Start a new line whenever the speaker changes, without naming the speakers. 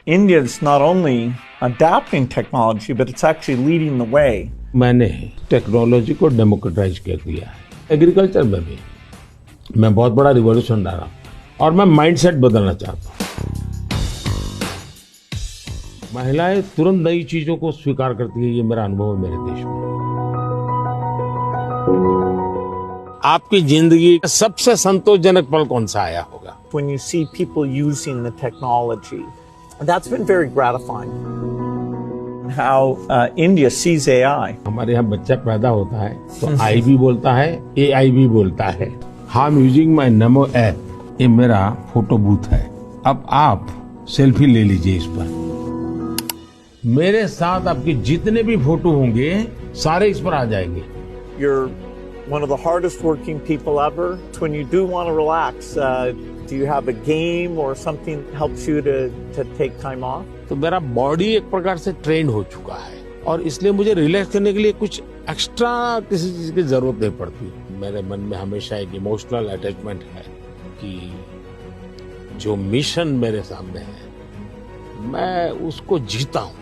India's not only adapting technology, but it's actually leading the way.
मैंने technology को democratise कर दिया है। एग्रीकल्चर में भी मैं बहुत बड़ा रिवॉल्यूशन ला रहा हूँ और मैं माइंडसेट बदलना चाहता हूँ। महिलाएं तुरंत नई चीजों को स्वीकार करती है, ये मेरा अनुभव है मेरे देश में। आपकी जिंदगी का सबसे संतोषजनक पल कौन सा आया होगा?
When you see people using the technology, that's been very gratifying. How India sees AI.
हमारे यहाँ बच्चा पैदा होता है तो आई भी बोलता है, AI भी बोलता है। I am using my NaMo app. ये मेरा फोटो बूथ है। अब आप सेल्फी ले लीजिए इस पर। मेरे साथ आपके जितने भी फोटो होंगे सारे इस पर आ जाएंगे।
You're one of the hardest working people ever. When you do want to relax, do you have a game or something that helps you to take time off?
तो मेरा बॉडी एक प्रकार से ट्रेन हो चुका है और इसलिए मुझे रिलैक्स करने के लिए कुछ एक्स्ट्रा किसी चीज की जरूरत नहीं पड़ती। मेरे मन में हमेशा एक इमोशनल अटैचमेंट है कि जो मिशन मेरे सामने है मैं उसको जीता हूँ।